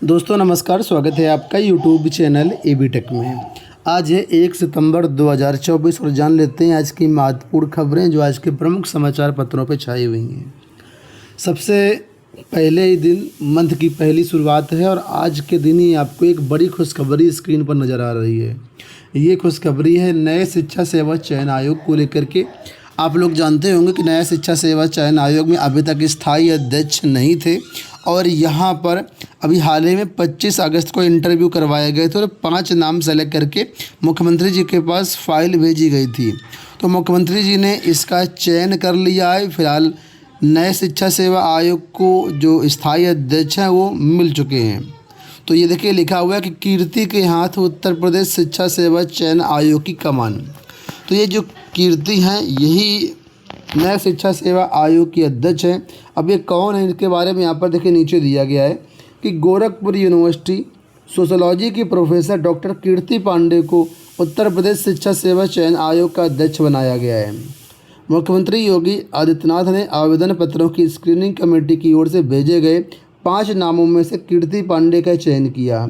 दोस्तों नमस्कार, स्वागत है आपका यूट्यूब चैनल एबी टेक में। आज है 1 सितंबर 2024 और जान लेते हैं आज की महत्वपूर्ण खबरें जो आज के प्रमुख समाचार पत्रों पर छाई हुई हैं। सबसे पहले ही दिन मंथ की पहली शुरुआत है और आज के दिन ही आपको एक बड़ी खुशखबरी स्क्रीन पर नज़र आ रही है। ये खुशखबरी है नए शिक्षा सेवा चयन आयोग को लेकर के। आप लोग जानते होंगे कि नया शिक्षा सेवा चयन आयोग में अभी तक स्थायी अध्यक्ष नहीं थे और यहाँ पर अभी हाल ही में 25 अगस्त को इंटरव्यू करवाए गए थे और 5 नाम सेलेक्ट करके मुख्यमंत्री जी के पास फाइल भेजी गई थी। तो मुख्यमंत्री जी ने इसका चयन कर लिया है। फिलहाल नए शिक्षा सेवा आयोग को जो स्थायी अध्यक्ष हैं वो मिल चुके हैं। तो ये देखिए लिखा हुआ है कि कीर्ति के हाथ उत्तर प्रदेश शिक्षा सेवा चयन आयोग की कमान। तो ये जो कीर्ति हैं यही नए शिक्षा सेवा आयोग की अध्यक्ष हैं। अब ये कौन है इनके बारे में यहाँ पर देखिए नीचे दिया गया है कि गोरखपुर यूनिवर्सिटी सोशोलॉजी की प्रोफेसर डॉक्टर कीर्ति पांडे को उत्तर प्रदेश शिक्षा सेवा चयन आयोग का अध्यक्ष बनाया गया है। मुख्यमंत्री योगी आदित्यनाथ ने आवेदन पत्रों की स्क्रीनिंग कमेटी की ओर से भेजे गए 5 नामों में से कीर्ति पांडे का चयन किया।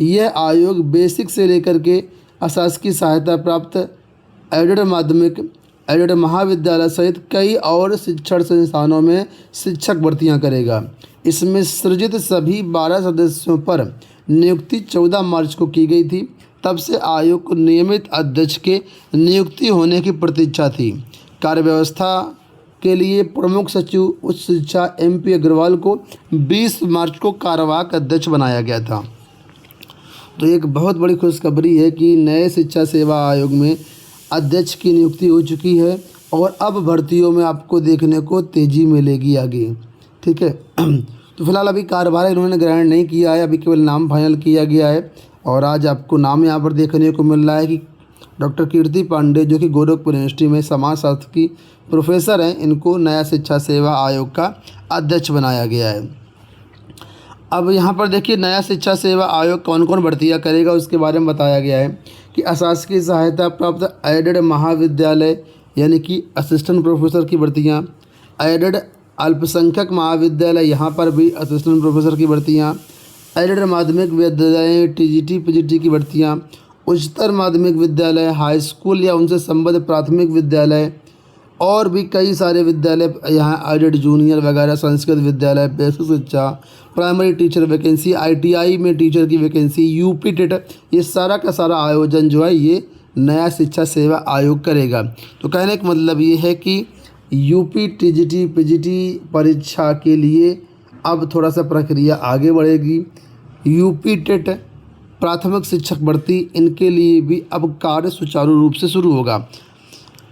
यह आयोग बेसिक से लेकर के अशासकीय सहायता प्राप्त एडेड माध्यमिक, एडेड महाविद्यालय सहित कई और शिक्षण संस्थानों में शिक्षक भर्तियां करेगा। इसमें सृजित सभी 12 सदस्यों पर नियुक्ति 14 मार्च को की गई थी। तब से आयोग को नियमित अध्यक्ष के नियुक्ति होने की प्रतीक्षा थी। कार्यव्यवस्था के लिए प्रमुख सचिव उच्च शिक्षा MP अग्रवाल को 20 मार्च को कार्यवाहक अध्यक्ष बनाया गया था। तो एक बहुत बड़ी खुशखबरी है कि नए शिक्षा सेवा आयोग में अध्यक्ष की नियुक्ति हो चुकी है और अब भर्तियों में आपको देखने को तेज़ी मिलेगी आगे। ठीक है। तो फिलहाल अभी कार्यभार इन्होंने ग्रहण नहीं किया है, अभी केवल नाम फाइनल किया गया है और आज आपको नाम यहाँ पर देखने को मिल रहा है कि डॉक्टर कीर्ति पांडे जो कि गोरखपुर यूनिवर्सिटी में समाजशास्त्र की प्रोफेसर हैं, इनको नया शिक्षा सेवा आयोग का अध्यक्ष बनाया गया है। अब यहाँ पर देखिए नया शिक्षा सेवा आयोग कौन कौन भर्तियाँ करेगा उसके बारे में बताया गया है कि अशासकीय सहायता प्राप्त एडेड महाविद्यालय यानी कि असिस्टेंट प्रोफेसर की भर्तियाँ, एडेड अल्पसंख्यक महाविद्यालय यहाँ पर भी असिस्टेंट प्रोफेसर की भर्तियाँ, एडेड माध्यमिक विद्यालय TGT PGT की भर्तियाँ, उच्चतर माध्यमिक विद्यालय, हाई स्कूल या उनसे संबद्ध प्राथमिक विद्यालय और भी कई सारे विद्यालय यहाँ एडेड जूनियर वगैरह, संस्कृत विद्यालय, बेसिक शिक्षा, प्राइमरी टीचर वैकेंसी, ITI में टीचर की वैकेंसी, UP टेट, ये सारा का सारा आयोजन जो है ये नया शिक्षा सेवा आयोग करेगा। तो कहने का मतलब ये है कि UP TGT PGT परीक्षा के लिए अब थोड़ा सा प्रक्रिया आगे बढ़ेगी। UP टेट प्राथमिक शिक्षक भर्ती, इनके लिए भी अब कार्य सुचारू रूप से शुरू होगा।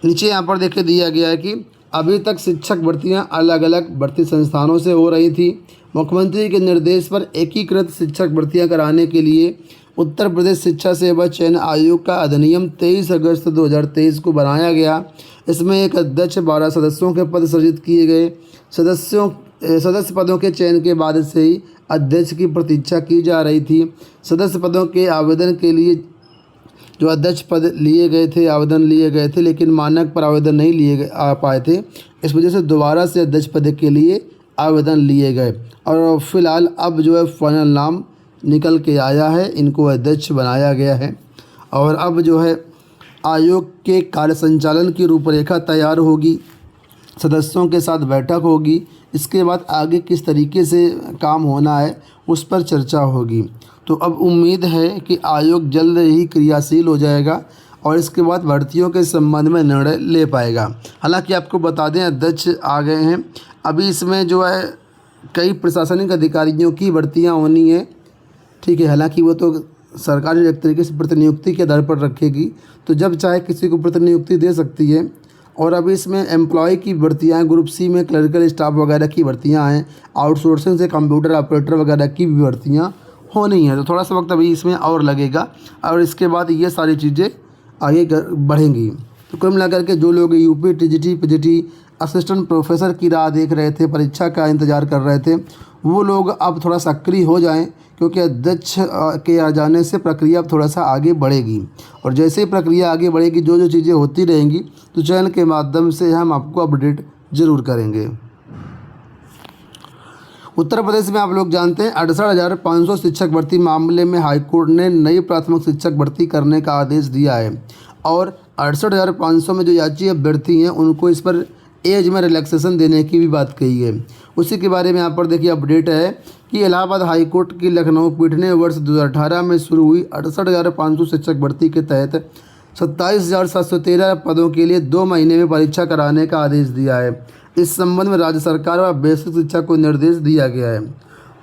नीचे यहाँ पर देखिए दिया गया है कि अभी तक शिक्षक भर्तियाँ अलग अलग भर्ती संस्थानों से हो रही थी। मुख्यमंत्री के निर्देश पर एकीकृत शिक्षक भर्तियाँ कराने के लिए उत्तर प्रदेश शिक्षा सेवा चयन आयोग का अधिनियम 23 अगस्त 2023 को बनाया गया। इसमें एक अध्यक्ष, 12 सदस्यों के पद सृजित किए गए। सदस्य पदों के चयन के बाद से ही अध्यक्ष की प्रतीक्षा की जा रही थी। सदस्य पदों के आवेदन के लिए जो अध्यक्ष पद आवेदन लिए गए थे लेकिन मानक पर आवेदन नहीं आ पाए थे। इस वजह से दोबारा से अध्यक्ष पद के लिए आवेदन लिए गए और फिलहाल अब जो है फाइनल नाम निकल के आया है, इनको अध्यक्ष बनाया गया है और अब जो है आयोग के कार्य संचालन की रूपरेखा तैयार होगी, सदस्यों के साथ बैठक होगी, इसके बाद आगे किस तरीके से काम होना है उस पर चर्चा होगी। तो अब उम्मीद है कि आयोग जल्द ही क्रियाशील हो जाएगा और इसके बाद भर्तियों के संबंध में निर्णय ले पाएगा। हालांकि आपको बता दें अध्यक्ष आ गए हैं, अभी इसमें जो है कई प्रशासनिक अधिकारियों की भर्तियां होनी है। ठीक है, हालांकि वो तो सरकार जो एक तरीके से प्रतिनियुक्ति के आधार पर रखेगी, तो जब चाहे किसी को प्रतिनियुक्ति दे सकती है। और अभी इसमें एम्प्लॉय की भर्तियाँ, ग्रुप C में क्लरिकल स्टाफ वगैरह की भर्तियाँ हैं, आउटसोर्सिंग से कंप्यूटर ऑपरेटर वगैरह की भी भर्तियाँ होनी है। तो थोड़ा सा वक्त अभी इसमें और लगेगा और इसके बाद ये सारी चीज़ें आगे बढ़ेंगी। तो कुल मिलाकर के जो लोग UP TGT PGT assistant professor की राह देख रहे थे, परीक्षा का इंतज़ार कर रहे थे, वो लोग अब थोड़ा सक्रिय हो जाएं क्योंकि अध्यक्ष के आ जाने से प्रक्रिया अब थोड़ा सा आगे बढ़ेगी और जैसे ही प्रक्रिया आगे बढ़ेगी जो चीज़ें होती रहेंगी तो चैनल के माध्यम से हम आपको अपडेट ज़रूर करेंगे। उत्तर प्रदेश में आप लोग जानते हैं 68,500 शिक्षक भर्ती मामले में हाईकोर्ट ने नई प्राथमिक शिक्षक भर्ती करने का आदेश दिया है और 68,500 में जो याची अभ्यर्थी हैं उनको इस पर एज में रिलैक्सेशन देने की भी बात कही है। उसी के बारे में यहाँ पर देखिए अपडेट है कि इलाहाबाद हाईकोर्ट की लखनऊ पीठ ने वर्ष 2018 में शुरू हुई 68,500 शिक्षक भर्ती के तहत 27,713 पदों के लिए 2 महीने में परीक्षा कराने का आदेश दिया है। इस संबंध में राज्य सरकार व बेसिक शिक्षा को निर्देश दिया गया है।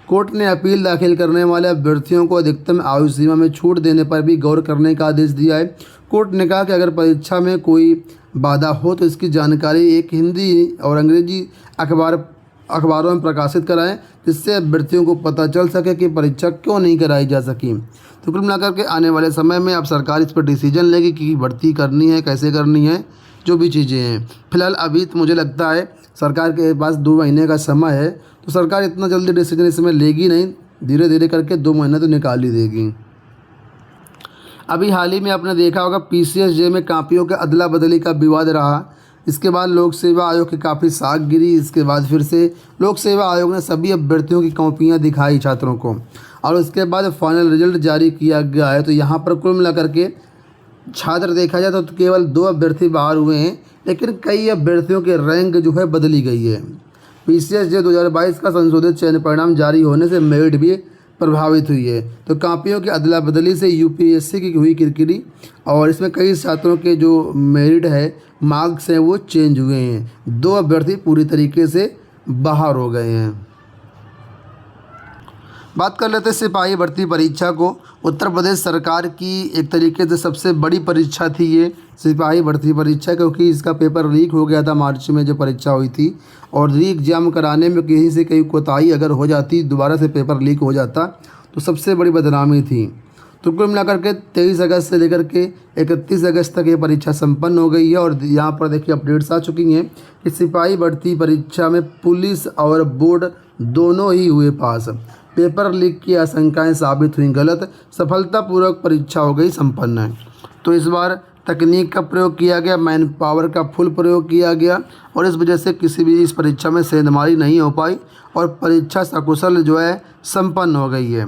कोर्ट ने अपील दाखिल करने वाले अभ्यर्थियों को अधिकतम आयु सीमा में छूट देने पर भी गौर करने का आदेश दिया है। कोर्ट ने कहा कि अगर परीक्षा में कोई बाधा हो तो इसकी जानकारी एक हिंदी और अंग्रेजी अखबारों में प्रकाशित कराएं, जिससे अभ्यर्थियों को पता चल सके कि परीक्षा क्यों नहीं कराई जा सकी। तो कुल मिलाकर के आने वाले समय में अब सरकार इस पर डिसीजन लेगी कि भर्ती करनी है, कैसे करनी है, जो भी चीज़ें हैं। फिलहाल अभी तो मुझे लगता है सरकार के पास 2 महीने का समय है, तो सरकार इतना जल्दी डिसीजन इसमें लेगी नहीं, धीरे धीरे करके 2 महीने तो निकाल ही देगी। अभी हाल ही में आपने देखा होगा PCSJ में कापियों के अदला बदली का विवाद रहा। इसके बाद लोक सेवा आयोग की काफ़ी साख गिरी। इसके बाद फिर से लोक सेवा आयोग ने सभी अभ्यर्थियों की कॉपियाँ दिखाई छात्रों को और उसके बाद फाइनल रिजल्ट जारी किया गया है। तो यहाँ पर कुल मिलाकर के छात्र देखा जाए तो केवल 2 अभ्यर्थी बाहर हुए हैं, लेकिन कई अभ्यर्थियों के रैंक जो है बदली गई है। PCSJ 2022 का संशोधित चयन परिणाम जारी होने से मेरिट भी प्रभावित हुई है। तो कापियों की अदला बदली से UPSC की हुई किरकिरी और इसमें कई छात्रों के जो मेरिट है, मार्क्स हैं, वो चेंज हुए हैं। 2 अभ्यर्थी पूरी तरीके से बाहर हो गए हैं। बात कर लेते हैं सिपाही भर्ती परीक्षा को। उत्तर प्रदेश सरकार की एक तरीके से सबसे बड़ी परीक्षा थी ये सिपाही भर्ती परीक्षा, क्योंकि इसका पेपर लीक हो गया था मार्च में जो परीक्षा हुई थी, और री एग्जाम कराने में कहीं से कहीं कोताही अगर हो जाती, दोबारा से पेपर लीक हो जाता, तो सबसे बड़ी बदनामी थी। तो कुल मिलाकर के 23 अगस्त से लेकर के 31 अगस्त तक ये परीक्षा संपन्न हो गई है। और यहाँ पर देखिए अपडेट्स आ चुकी हैं कि सिपाही भर्ती परीक्षा में पुलिस और बोर्ड दोनों ही हुए पास। पेपर लीक की आशंकाएं साबित हुई गलत, सफलतापूर्वक परीक्षा हो गई संपन्न। तो इस बार तकनीक का प्रयोग किया गया, मैन पावर का फुल प्रयोग किया गया, और इस वजह से किसी भी इस परीक्षा में सेंधमारी नहीं हो पाई और परीक्षा सकुशल जो है संपन्न हो गई है।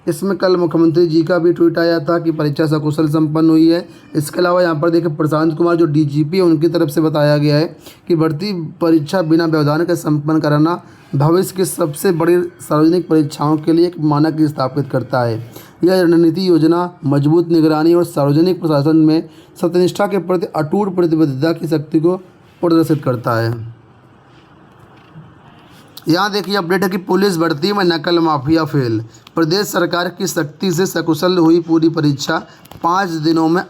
इसमें कल मुख्यमंत्री जी का भी ट्वीट आया था कि परीक्षा सकुशल संपन्न हुई है। इसके अलावा यहाँ पर देखिए प्रशांत कुमार जो DGP है, उनकी तरफ से बताया गया है कि भर्ती परीक्षा बिना व्यवधान के संपन्न कराना भविष्य की सबसे बड़ी सार्वजनिक परीक्षाओं के लिए एक मानक स्थापित करता है। यह रणनीति योजना मजबूत निगरानी और सार्वजनिक प्रशासन में सत्यनिष्ठा के प्रति अटूट प्रतिबद्धता की शक्ति को प्रदर्शित करता है। यहाँ देखिए अपडेट है कि पुलिस भर्ती में नकल माफिया फेल। प्रदेश सरकार की सख्ती से सकुशल हुई पूरी परीक्षा। 5 दिनों में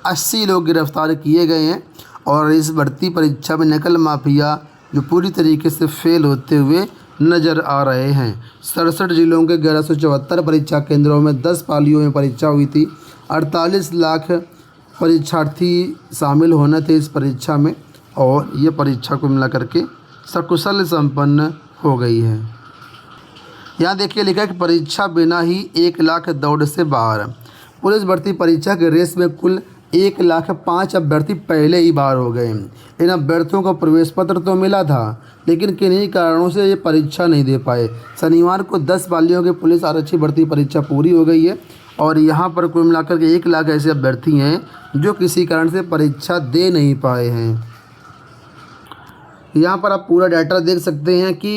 80 लोग गिरफ्तार किए गए हैं और इस भर्ती परीक्षा में नकल माफिया जो पूरी तरीके से फेल होते हुए नज़र आ रहे हैं। 67 जिलों के 1174 परीक्षा केंद्रों में 10 पालियों में परीक्षा हुई थी। 48 लाख परीक्षार्थी शामिल होने थे इस परीक्षा में, और ये परीक्षा को मिला करके सकुशल संपन्न हो गई है। यहाँ देखिए लिखा है कि परीक्षा बिना ही 1 लाख दौड़ से बाहर। पुलिस भर्ती परीक्षा के रेस में कुल 1,05,000 अभ्यर्थी पहले ही बाहर हो गए। इन अभ्यर्थियों को प्रवेश पत्र तो मिला था, लेकिन किन्हीं कारणों से ये परीक्षा नहीं दे पाए। शनिवार को 10 पालियों के पुलिस आरक्षी भर्ती परीक्षा पूरी हो गई है और यहाँ पर कुल मिलाकर के 1 लाख ऐसे अभ्यर्थी हैं जो किसी कारण से परीक्षा दे नहीं पाए हैं। यहाँ पर आप पूरा डाटा देख सकते हैं कि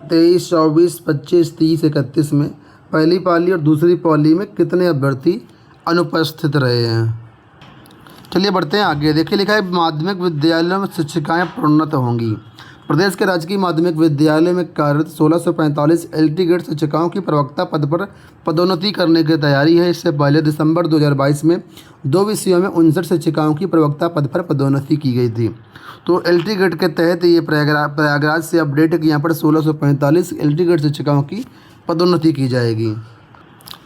23, 24, 25, 30, 31 में पहली पाली और दूसरी पाली में कितने अभ्यर्थी अनुपस्थित रहे हैं। चलिए बढ़ते हैं आगे। देखिए लिखा है माध्यमिक विद्यालयों में शिक्षिकाएं प्रोन्नत होंगी। प्रदेश के राजकीय माध्यमिक विद्यालय में कार्यरत 1645 LT ग्रेड शिक्षिकाओं की प्रवक्ता पद पर पदोन्नति करने की तैयारी है। इससे पहले दिसंबर 2022 में 2 विषयों में 59 शिक्षिकाओं की प्रवक्ता पद पर पदोन्नति की गई थी। तो LT ग्रेड के तहत ये प्रयागराज से अपडेट है कि यहाँ पर 1645 LT ग्रेड शिक्षिकाओं की पदोन्नति की जाएगी।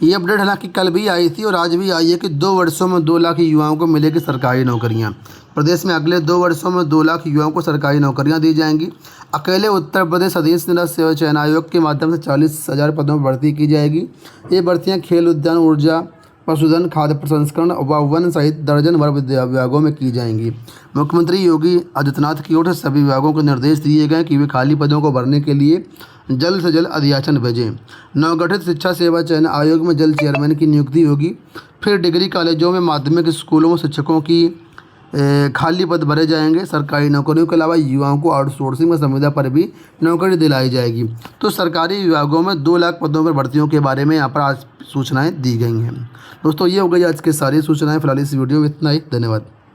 ये अपडेट हालांकि कल भी आई थी और आज भी आई है कि 2 वर्षों में 2 लाख युवाओं को मिलेगी सरकारी नौकरियां। प्रदेश में अगले 2 वर्षों में 2 लाख युवाओं को सरकारी नौकरियां दी जाएंगी। अकेले उत्तर प्रदेश अधीनस्थ सेवा चयन आयोग के माध्यम से 40,000 पदों में भर्ती की जाएगी। ये भर्तियाँ खेल, उद्यान, ऊर्जा, पशुधन, खाद्य प्रसंस्करण व वन सहित दर्जन भर विभागों में की जाएंगी। मुख्यमंत्री योगी आदित्यनाथ की ओर से सभी विभागों को निर्देश दिए गए कि वे खाली पदों को भरने के लिए जल्द से जल्द अधियाचन भेजें। नवगठित शिक्षा सेवा चयन आयोग में जल्द चेयरमैन की नियुक्ति होगी। फिर डिग्री कॉलेजों में माध्यमिक स्कूलों में शिक्षकों की खाली पद भरे जाएंगे। सरकारी नौकरियों के अलावा युवाओं को आउटसोर्सिंग में संविदा पर भी नौकरी दिलाई जाएगी। तो सरकारी विभागों में 2 लाख पदों पर भर्तियों के बारे में यहाँ पर आज सूचनाएं दी गई हैं। दोस्तों ये हो गई आज की सारी सूचनाएं। फिलहाल इस वीडियो में इतना ही। धन्यवाद।